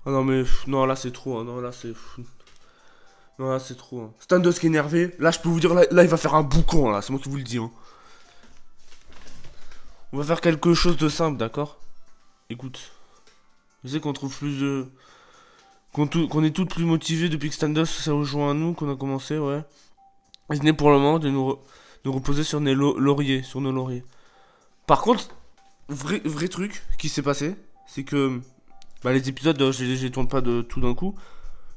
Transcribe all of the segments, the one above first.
Ah non mais non là c'est trop, hein, non là c'est non là c'est trop. Hein. Standos qui est énervé, là je peux vous dire là, il va faire un boucan là, c'est moi qui vous le dis. Hein. On va faire quelque chose de simple, d'accord? Écoute, je sais qu'on trouve plus de qu'on est toutes plus motivés depuis que Standos s'est rejoint à nous, qu'on a commencé, ouais. Il venait pour le moment de nous reposer sur lauriers, sur nos lauriers. Par contre, vrai truc qui s'est passé, c'est que bah, les épisodes, je les tourne pas de tout d'un coup.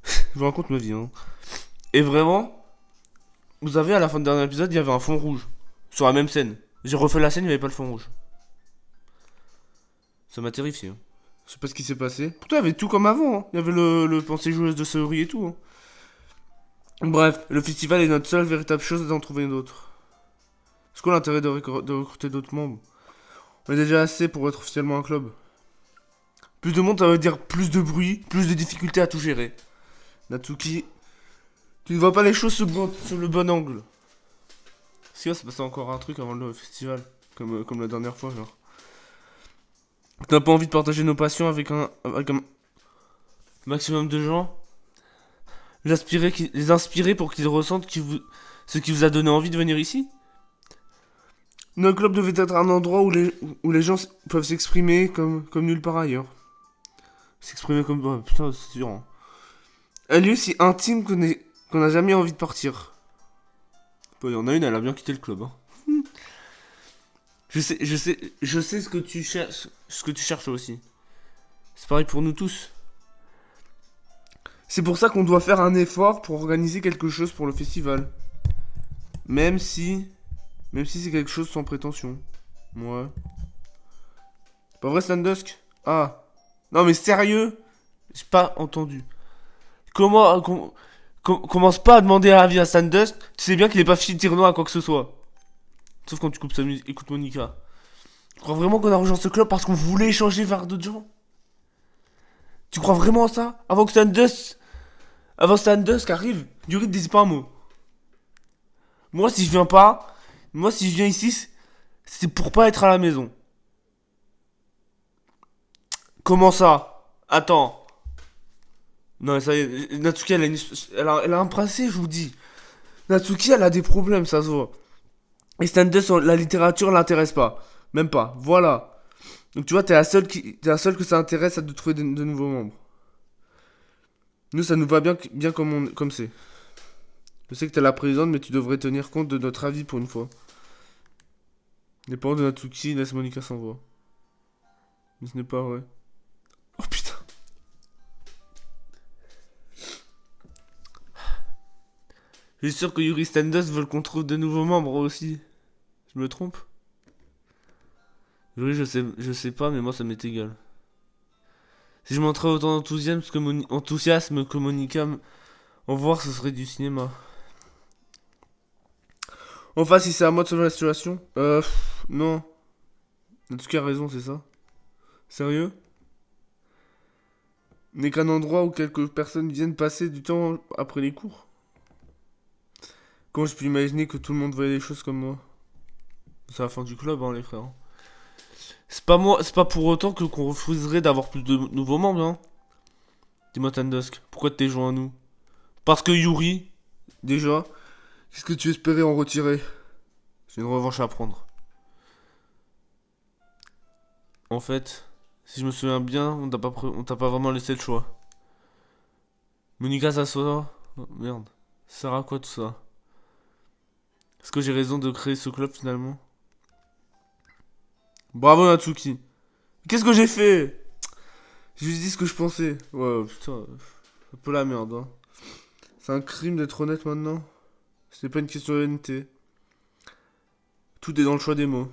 Je vous raconte ma vie. Hein. Et vraiment, vous avez à la fin du dernier épisode, il y avait un fond rouge. Sur la même scène. J'ai refait la scène, il n'y avait pas le fond rouge. Ça m'a terrifié. Hein. Je sais pas ce qui s'est passé. Pourtant, il y avait tout comme avant. Hein. Il y avait le pensée joueuse de Saori et tout. Hein. Bref, le festival est notre seule véritable chose d'en trouver d'autres. C'est quoi l'intérêt de recruter d'autres membres? On est déjà assez pour être officiellement un club. Plus de monde, ça veut dire plus de bruit, plus de difficultés à tout gérer. Natsuki, tu ne vois pas les choses sur le bon angle. Si, ouais, c'est passé encore un truc avant le festival. Comme la dernière fois, genre. T'as pas envie de partager nos passions avec un maximum de gens? Les inspirer pour qu'ils ressentent ce qui vous a donné envie de venir ici? Notre club devait être un endroit où les gens peuvent s'exprimer comme nulle part ailleurs. S'exprimer comme... Oh, putain, c'est dur. Hein. Un lieu si intime qu'on n'a jamais envie de partir. Bon, il y en a une, elle a bien quitté le club. Hein. Je sais ce que tu cherches aussi. C'est pareil pour nous tous. C'est pour ça qu'on doit faire un effort pour organiser quelque chose pour le festival. Même si c'est quelque chose sans prétention. Ouais. Pas vrai, Sandusk? Ah. Non mais sérieux? J'ai pas entendu. Commence pas à demander avis à Sandusk. Tu sais bien qu'il est pas fiché de dire non à quoi que ce soit. Sauf quand tu coupes sa musique. Écoute Monica. Tu crois vraiment qu'on a rejoint ce club parce qu'on voulait échanger vers d'autres gens? Tu crois vraiment à ça? Avant Sandusk arrive, Yuri ne disait pas un mot. Moi si je viens pas, moi si je viens ici, c'est pour pas être à la maison. Comment ça? Attends. Non, ça y est, Natsuki, elle a un principe, je vous dis. Natsuki, elle a des problèmes, ça se voit. Et Stardust, la littérature l'intéresse pas. Même pas. Voilà. Donc tu vois, t'es la seule que ça intéresse de trouver de nouveaux membres. Nous, ça nous va bien comme c'est. Je sais que t'es la présidente, mais tu devrais tenir compte de notre avis pour une fois. Les parents de Natsuki laissent Monica sans voix. Mais ce n'est pas vrai. Oh putain. Je suis sûr que Yuri Stardust veut qu'on trouve de nouveaux membres aussi. Je me trompe? Oui, je sais pas, mais moi ça m'est égal. Si je montrais autant enthousiasme que Monica en voir, ce serait du cinéma. Enfin, si c'est à moi de sauver la situation. Non. Natsuki a raison, c'est ça? Sérieux? N'est qu'un endroit où quelques personnes viennent passer du temps après les cours. Comment je peux imaginer que tout le monde voyait les choses comme moi? C'est la fin du club, hein, les frères. C'est pas pour autant qu'on refuserait d'avoir plus de nouveaux membres, hein. Dis-moi, Tandusk, pourquoi t'es joint à nous? Parce que Yuri, déjà, qu'est-ce que tu espérais en retirer? J'ai une revanche à prendre. En fait, si je me souviens bien, on t'a pas vraiment laissé le choix. Monica s'assoit. Oh, merde. Ça sert à quoi tout ça? Est-ce que j'ai raison de créer ce club finalement? Bravo Natsuki. Qu'est-ce que j'ai fait? J'ai juste dit ce que je pensais. Ouais, putain. Un peu la merde, hein. C'est un crime d'être honnête maintenant. Ce n'est pas une question d'honnêteté. Tout est dans le choix des mots.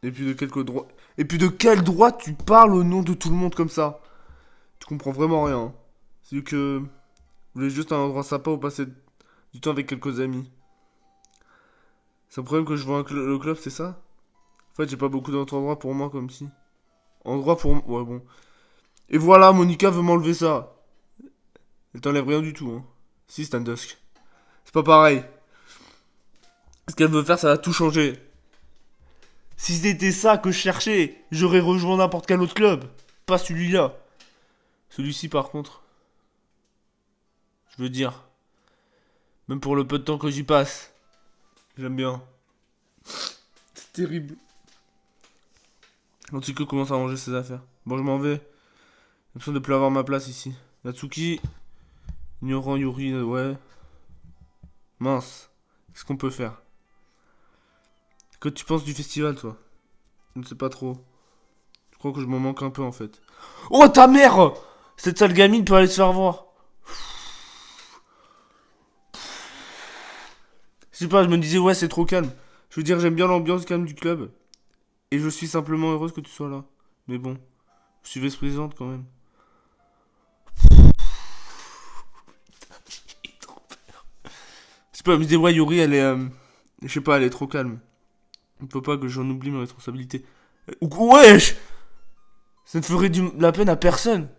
Et puis de quelques droits. Et puis de quel droit tu parles au nom de tout le monde comme ça? Tu comprends vraiment rien. Hein. C'est que vous voulez juste un endroit sympa où passer du temps avec quelques amis. C'est un problème que je vois le club, c'est ça? En fait, j'ai pas beaucoup d'autres endroits pour moi comme si. Endroit pour moi. Ouais, bon. Et voilà, Monica veut m'enlever ça. Elle t'enlève rien du tout, hein. Si, Standusk. C'est pas pareil. Ce qu'elle veut faire, ça va tout changer. Si c'était ça que je cherchais, j'aurais rejoint n'importe quel autre club. Pas celui-là. Celui-ci, par contre, je veux dire, même pour le peu de temps que j'y passe, j'aime bien. C'est terrible. Natsuki commence à ranger ses affaires. Bon, je m'en vais. J'ai l'impression de plus avoir ma place ici. Natsuki, ignorant Yuri, ouais. Mince. Qu'est-ce qu'on peut faire? Que tu penses du festival, toi? Je ne sais pas trop. Je crois que je m'en manque un peu, en fait. Oh, ta mère! Cette sale gamine peut aller se faire voir. Je sais pas, je me disais, ouais, c'est trop calme. Je veux dire, j'aime bien l'ambiance calme du club. Et je suis simplement heureuse que tu sois là. Mais bon, je suis vice-présidente quand même. Je sais pas, je me disais, ouais, Yuri, elle est. Je sais pas, elle est trop calme. Il ne faut pas que j'en oublie mes responsabilités. Wesh! Ça ne ferait de la peine à personne.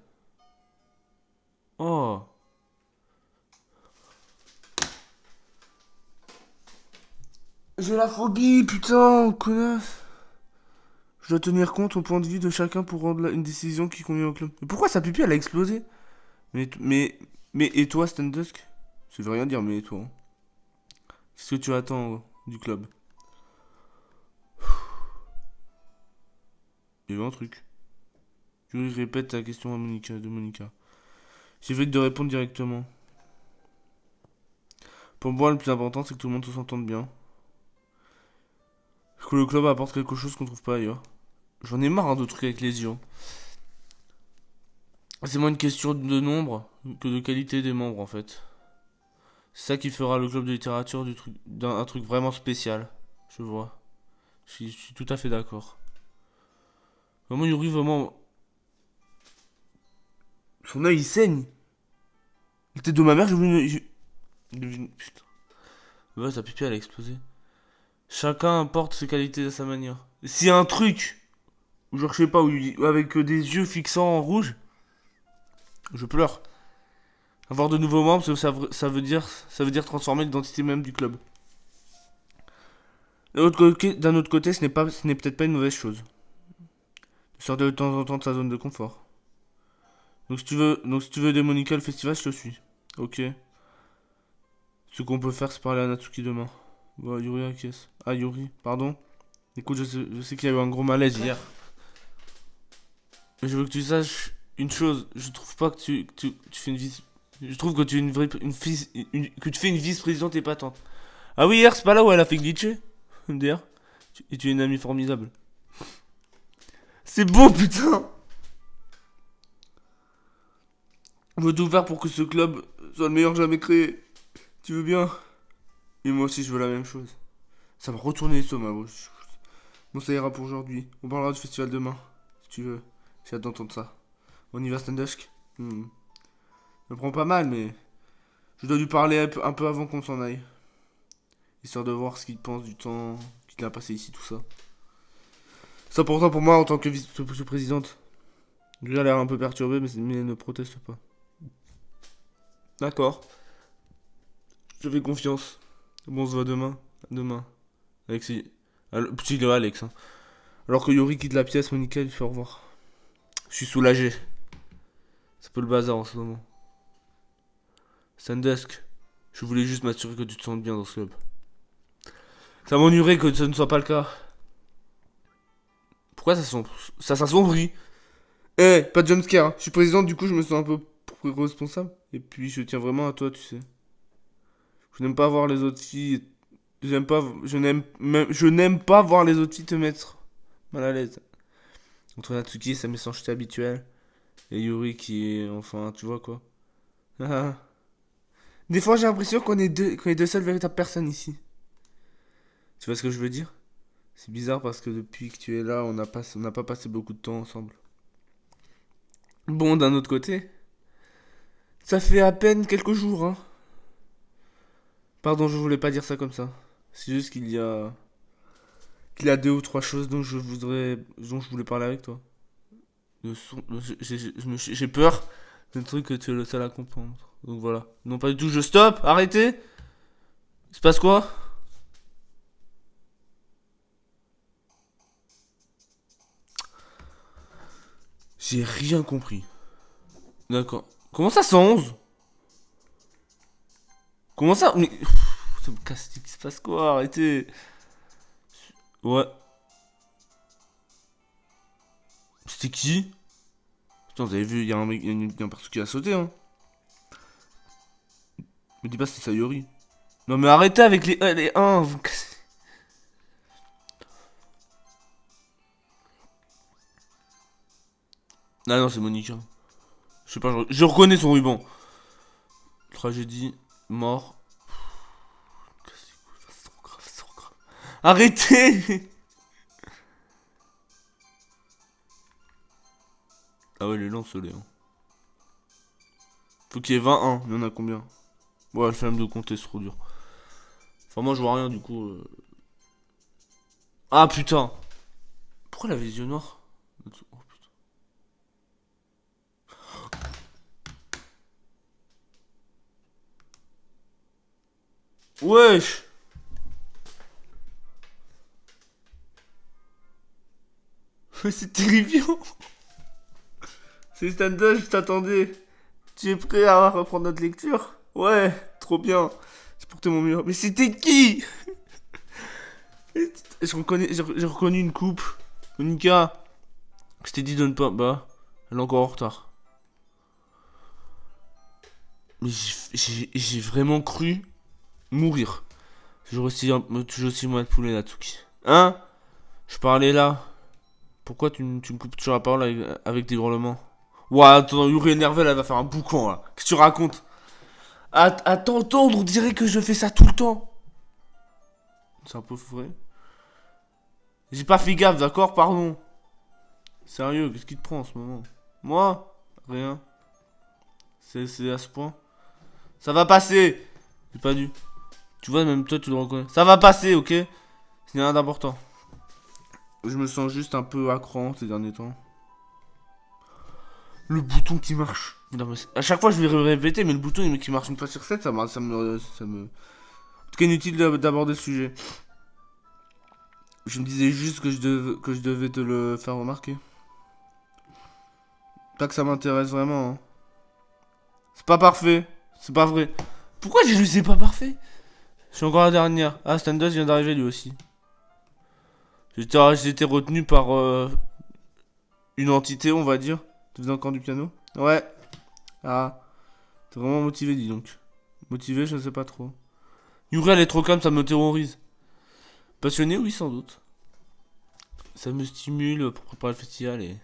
Oh. J'ai la phobie, putain, connasse. Je dois tenir compte au point de vue de chacun pour rendre une décision qui convient au club. Mais pourquoi sa pupille, elle a explosé? Mais, et toi, Standusk? Ça veut rien dire, mais et toi? Qu'est-ce que tu attends du club? Il y a eu un truc. Yuri répète ta question à Monica, de Monica. J'évite de répondre directement. Pour moi, le plus important, c'est que tout le monde s'entende bien. Que le club apporte quelque chose qu'on trouve pas ailleurs. J'en ai marre de trucs avec les yeux. C'est moins une question de nombre que de qualité des membres en fait. C'est ça qui fera le club de littérature d'un truc vraiment spécial. Je vois. Je suis tout à fait d'accord. Vraiment Yuri, vraiment. Son œil il saigne. La tête de ma mère, j'ai vu putain. Ouais, sa pipi elle a explosé. Chacun apporte ses qualités à sa manière. S'il y a un truc, ou genre je sais pas, avec des yeux fixants en rouge, je pleure. Avoir de nouveaux membres, ça veut dire transformer l'identité même du club. D'un autre côté, ce n'est peut-être pas une mauvaise chose. De sortir de temps en temps de sa zone de confort. Donc si tu veux aider Monica le festival, je te suis. Ok. Ce qu'on peut faire, c'est parler à Natsuki demain. Bon, Yuri, acquiesce. Ah, Yuri, pardon. Écoute, je sais qu'il y a eu un gros malaise hier. Mais je veux que tu saches une chose. Je trouve pas que tu fais une vice. Je trouve que tu es que tu fais une vice-présidente épatante. Ah oui, hier, c'est pas là où elle a fait glitcher. D'ailleurs. Et tu es une amie formidable. C'est beau, putain! On veut tout faire pour que ce club soit le meilleur jamais créé. Tu veux bien? Et moi aussi, je veux la même chose. Ça m'a retourné l'estomac. Bon, ça ira pour aujourd'hui. On parlera du festival demain. Si tu veux. J'ai hâte d'entendre ça. On y va, Standusk? Je me prends pas mal, mais je dois lui parler un peu avant qu'on s'en aille. Histoire de voir ce qu'il pense du temps qu'il a passé ici, tout ça. C'est important pour moi en tant que vice-présidente. Lui a l'air un peu perturbé, mais elle ne proteste pas. D'accord. Je fais confiance. Bon, on se voit demain. À demain. Alexis. Petit de Alex. Hein. Alors que Yuri quitte la pièce, Monica lui fait au revoir. Je suis soulagé. C'est un peu le bazar en ce moment. Sandusk, je voulais juste m'assurer que tu te sentes bien dans ce club. Ça m'ennuierait que ce ne soit pas le cas. Pourquoi ça s'assombrit? Pas de jumpscare. Hein. Je suis président, du coup, je me sens un peu responsable. Et puis, je tiens vraiment à toi, tu sais. Je n'aime pas voir les autres filles. Je n'aime pas voir les autres filles te mettre mal à l'aise. Entre Natsuki et sa méchanceté habituelle. Et Yuri qui est. Enfin, tu vois quoi. Des fois, j'ai l'impression qu'on est deux seules véritables personnes ici. Tu vois ce que je veux dire? C'est bizarre parce que depuis que tu es là, on n'a pas passé beaucoup de temps ensemble. Bon, d'un autre côté, ça fait à peine quelques jours, hein. Pardon, je voulais pas dire ça comme ça. C'est juste qu'il y a deux ou trois choses dont je voulais parler avec toi. J'ai peur d'un truc que tu es le seul à comprendre. Donc voilà. Non, pas du tout. Je stoppe. Arrêtez. Il se passe quoi? J'ai rien compris. D'accord. Comment ça 111? Comment ça? Mais... Ça me casse, il se passe quoi? Arrêtez. Ouais. C'était qui? Putain, vous avez vu, il y a un mec, il y a un perso qui a sauté, hein. Me dis pas c'est Sayori. Non mais arrêtez avec les 1, vous me cassez. Ah non, c'est Monica. Je sais pas, je reconnais son ruban. Tragédie, mort. C'est trop grave, c'est trop grave. Arrêtez. Ah ouais, les lances, les hein. Faut qu'il y ait 21, il y en a combien? Ouais, le flemme de compter, c'est trop dur. Enfin, moi, je vois rien, du coup... Ah, putain. Pourquoi la vision noire? Oh, putain. Wesh. C'est terrifiant. C'est Standa, je t'attendais. Tu es prêt à reprendre notre lecture? Ouais, trop bien. J'ai porté mon mur. Mais c'était qui? J'ai reconnu une coupe. Monica, je t'ai dit de ne pas. Bah, elle est encore en retard. Mais j'ai vraiment cru mourir. Toujours aussi moi de poulet, Natsuki. Hein? Je parlais là. Pourquoi tu me coupes toujours la parole avec des hurlements? Ouais, attends, Yuri énervé, elle va faire un boucan là. Qu'est-ce que tu racontes? À t'entendre, on dirait que je fais ça tout le temps. C'est un peu vrai. J'ai pas fait gaffe, d'accord? Pardon. Sérieux, qu'est-ce qui te prend en ce moment? Moi? Rien. C'est à ce point. Ça va passer. J'ai pas dû. Tu vois, même toi, tu le reconnais. Ça va passer, ok? C'est rien d'important. Je me sens juste un peu à cran ces derniers temps. Le bouton qui marche. Non, mais à chaque fois, je vais répéter, mais le bouton qui marche une fois sur 7, ça me. En tout cas, inutile d'aborder le sujet. Je me disais juste que je devais te le faire remarquer. Pas que ça m'intéresse vraiment. Hein. C'est pas parfait. C'est pas vrai. Pourquoi j'ai lu c'est pas parfait? Je suis encore la dernière. Ah, Stardust vient d'arriver lui aussi. J'ai été retenu par une entité, on va dire. Tu faisais encore du piano? Ouais. Ah. T'es vraiment motivé, dis donc. Motivé, je ne sais pas trop. Yuri, elle est trop calme, ça me terrorise. Passionné, oui, sans doute. Ça me stimule pour préparer le festival et.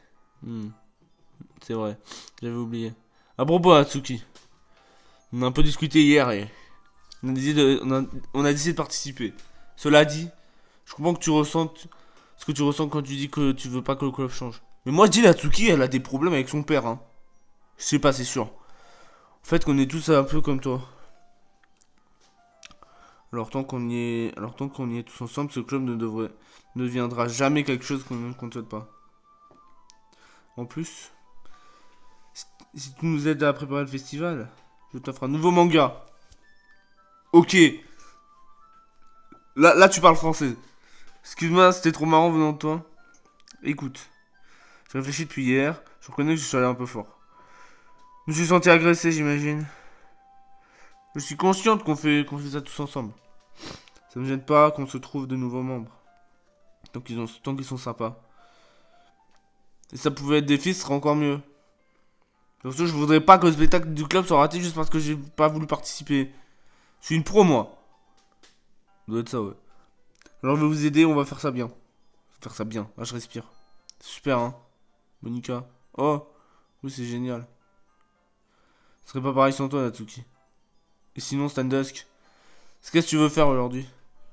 C'est vrai, j'avais oublié. À propos, Atsuki, on a un peu discuté hier et on a décidé de participer. Cela dit, je comprends que tu ressentes ce que tu ressens quand tu dis que tu veux pas que le club change. Mais moi je dis Atsuki, elle a des problèmes avec son père. Hein. Je sais pas, c'est sûr. En fait, qu'on est tous un peu comme toi. Alors tant qu'on y est tous ensemble, ce club ne deviendra jamais quelque chose qu'on ne souhaite pas. En plus, si tu nous aides à préparer le festival, je t'offre un nouveau manga. Ok. Là, tu parles français. Excuse-moi, c'était trop marrant venant de toi. Écoute, je réfléchis depuis hier. Je reconnais que je suis allé un peu fort. Je me suis senti agressé, j'imagine. Je suis consciente qu'on fait ça tous ensemble. Ça me gêne pas qu'on se trouve de nouveaux membres. Tant qu'ils sont sympas. Et ça pouvait être des filles, ce serait encore mieux. Surtout, je voudrais pas que le spectacle du club soit raté juste parce que j'ai pas voulu participer. Je suis une pro, moi. Ça doit être ça, ouais. Alors, je vais vous aider, on va faire ça bien. Faire ça bien. Là, je respire. Super, hein. Monica. Oh, oui, c'est génial. Ce serait pas pareil sans toi, Natsuki. Et sinon, Standusk. Qu'est-ce que tu veux faire aujourd'hui?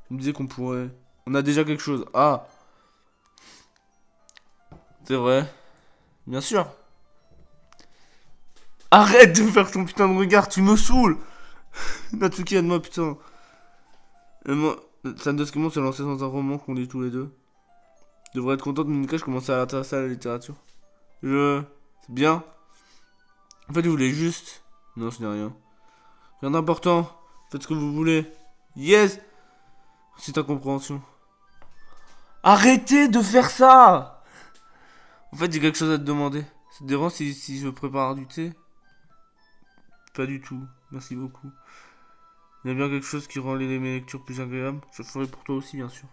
Tu me disais qu'on pourrait. On a déjà quelque chose. Ah, c'est vrai. Bien sûr. Arrête de faire ton putain de regard, tu me saoules. Natsuki, aide-moi, putain. Moi, Sandesk et moi, on s'est lancé dans un roman qu'on lit tous les deux. Je devrais être content de Monica, je commençais à l'intéresser à la littérature. C'est bien. En fait, je voulais juste. Non, ce n'est rien. Rien d'important. Faites ce que vous voulez. Yes! C'est ta compréhension. Arrêtez de faire ça! En fait, j'ai quelque chose à te demander. Ça te dérange si je prépare du thé? Pas du tout. Merci beaucoup. Il y a bien quelque chose qui rend mes lectures plus agréables. Je le ferai pour toi aussi, bien sûr.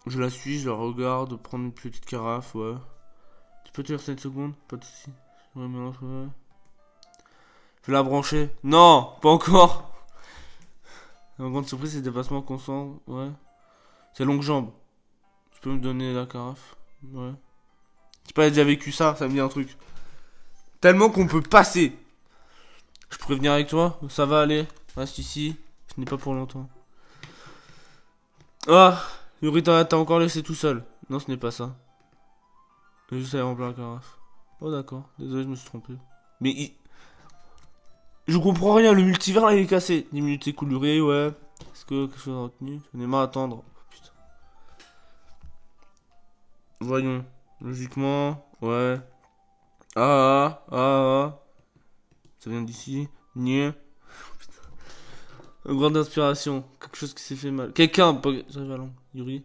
Je la suis, je la regarde, prendre une petite carafe, ouais. Tu peux te dire 7 secondes? Pas de soucis. Ouais, ouais. Je vais la brancher. Non, pas encore. La grande surprise, c'est dépassement consent, ouais. C'est longue jambe. Tu peux me donner la carafe? Ouais. J'ai pas déjà vécu ça, ça me dit un truc. Tellement qu'on peut passer. Je pourrais venir avec toi? Ça va aller? Reste ici. Ce n'est pas pour longtemps. Ah! Yuri, t'as encore laissé tout seul. Non, ce n'est pas ça. J'ai juste aller remplir la carafe. Oh, d'accord. Désolé, je me suis trompé. Mais je comprends rien. Le multivers, là, il est cassé. 10 minutes écoulées, ouais. Est-ce que quelque chose a retenu? J'en ai marre d'attendre. Putain. Voyons. Logiquement, ouais. Ah. Ça vient d'ici. Niais. Grande inspiration. Quelque chose qui s'est fait mal. Quelqu'un. J'arrive à langue. Yuri.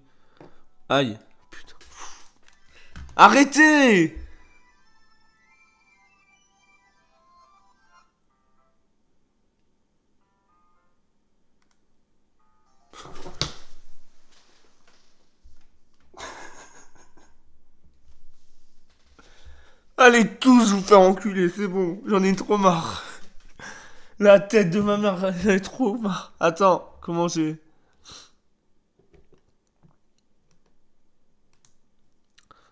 Aïe. Putain. Arrêtez! Allez tous vous faire enculer, c'est bon. J'en ai trop marre. La tête de ma mère, j'en ai trop marre. Attends, comment j'ai...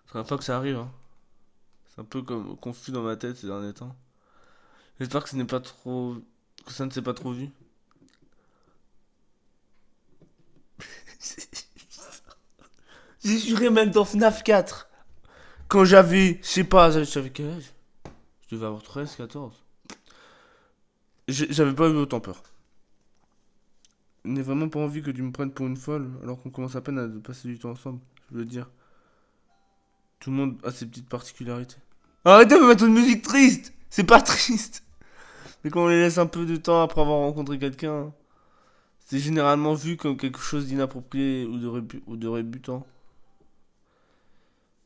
C'est la fois que ça arrive, hein. C'est un peu comme confus dans ma tête ces derniers temps. J'espère que ce n'est pas trop... que ça ne s'est pas trop vu. J'ai juré même dans FNAF 4. Quand j'avais... Je sais pas, j'avais quel âge? Je devais avoir 13, 14. J'avais pas eu autant peur. Je n'ai vraiment pas envie que tu me prennes pour une folle, alors qu'on commence à peine à passer du temps ensemble. Je veux dire, tout le monde a ses petites particularités. Arrêtez de me mettre une musique triste! C'est pas triste! Mais quand on les laisse un peu de temps après avoir rencontré quelqu'un, c'est généralement vu comme quelque chose d'inapproprié ou de rébutant.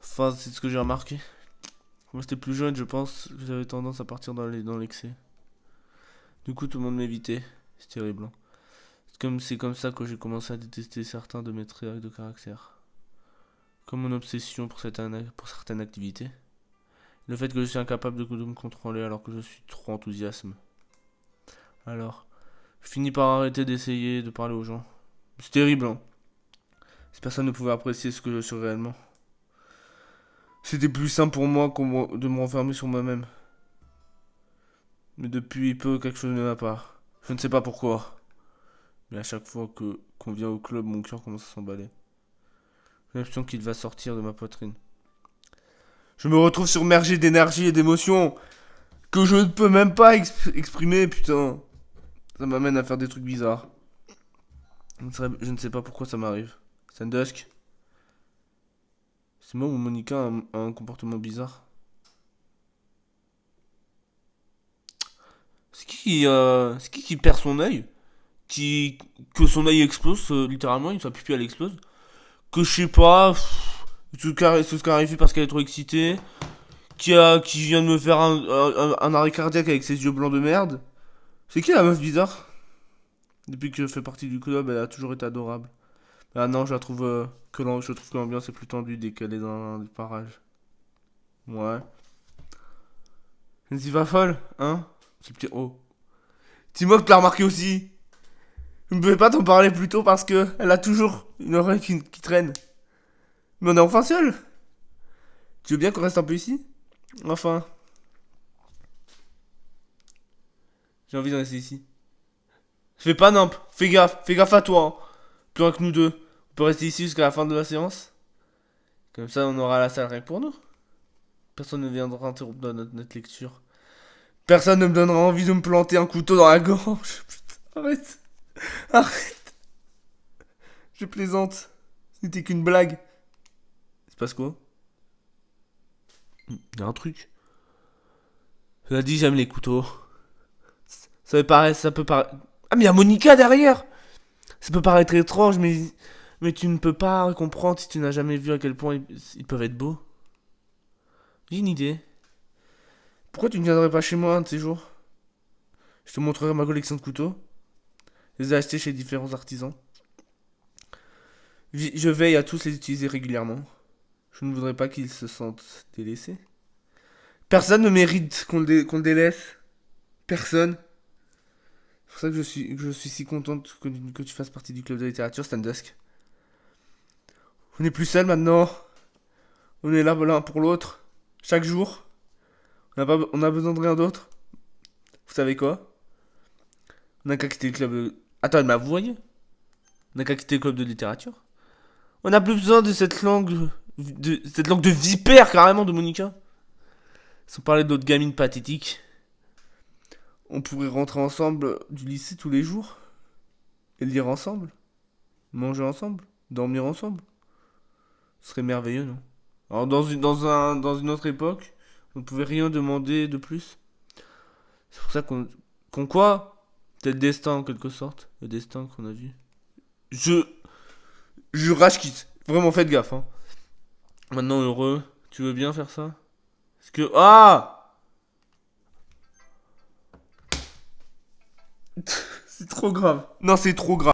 Enfin, c'est ce que j'ai remarqué. Quand j'étais plus jeune, je pense que j'avais tendance à partir dans l'excès. Du coup, tout le monde m'évitait. C'est terrible, hein. C'est comme ça que j'ai commencé à détester certains de mes traits de caractère. Comme mon obsession pour certaines activités. Le fait que je suis incapable de me contrôler alors que je suis trop enthousiaste. Alors, je finis par arrêter d'essayer de parler aux gens. C'est terrible, hein. Si personne ne pouvait apprécier ce que je suis réellement. C'était plus simple pour moi de me renfermer sur moi-même. Mais depuis peu, quelque chose ne va pas. Je ne sais pas pourquoi. Mais à chaque fois qu'on vient au club, mon cœur commence à s'emballer. J'ai l'impression qu'il va sortir de ma poitrine. Je me retrouve submergé d'énergie et d'émotions que je ne peux même pas exprimer, putain. Ça m'amène à faire des trucs bizarres. Je ne sais pas pourquoi ça m'arrive. Sandusk. C'est moi ou Monica a un comportement bizarre. C'est qui perd son œil? Que son œil explose, littéralement, sa pupille elle explose. Que je sais pas, se scarifie parce qu'elle est trop excitée. Qui vient de me faire un arrêt cardiaque avec ses yeux blancs de merde. C'est qui la meuf bizarre? Depuis que je fais partie du club, elle a toujours été adorable. Ah non, je trouve que l'ambiance est plus tendue dès qu'elle est dans le parage. Ouais. C'est pas folle, hein? C'est petit. Oh. Dis-moi que tu l'as remarqué aussi. Je ne pouvais pas t'en parler plus tôt parce que elle a toujours une oreille qui traîne. Mais on est enfin seul. Tu veux bien qu'on reste un peu ici? Enfin. J'ai envie de rester ici. Fais pas nimp, fais gaffe à toi, hein. Plus rien que nous deux. On peut rester ici jusqu'à la fin de la séance. Comme ça, on aura la salle rien que pour nous. Personne ne viendra interrompre notre lecture. Personne ne me donnera envie de me planter un couteau dans la gorge. Putain, arrête. Je plaisante. C'était qu'une blague. Il se passe quoi? Il y a un truc. Je l'ai dit, j'aime les couteaux. Ça peut paraître. Ah, mais il y a Monica derrière! Ça peut paraître étrange, mais tu ne peux pas comprendre si tu n'as jamais vu à quel point ils peuvent être beaux. J'ai une idée. Pourquoi tu ne viendrais pas chez moi un de ces jours? Je te montrerai ma collection de couteaux. Je les ai achetés chez différents artisans. Je veille à tous les utiliser régulièrement. Je ne voudrais pas qu'ils se sentent délaissés. Personne ne mérite qu'on le délaisse. Personne. C'est pour ça que je suis si contente que tu fasses partie du club de littérature Standusk. On n'est plus seuls maintenant. On est là l'un pour l'autre. Chaque jour. On a besoin de rien d'autre. Vous savez quoi? On n'a qu'à quitter le club de... Attends, elle m'a voyé. On n'a qu'à quitter le club de littérature. On n'a plus besoin de cette langue... cette langue de vipère, carrément, de Monica. Sans parler d'autres gamines pathétiques. On pourrait rentrer ensemble du lycée tous les jours. Et lire ensemble. Manger ensemble. Dormir ensemble. Ce serait merveilleux, non? Alors, dans une autre époque, on ne pouvait rien demander de plus. C'est pour ça qu'on quoi? C'est le destin, en quelque sorte. Le destin qu'on a vu. Je rage quitte. Vraiment, faites gaffe, hein. Maintenant, heureux. Tu veux bien faire ça? Parce que... Ah! C'est trop grave. Non, c'est trop grave.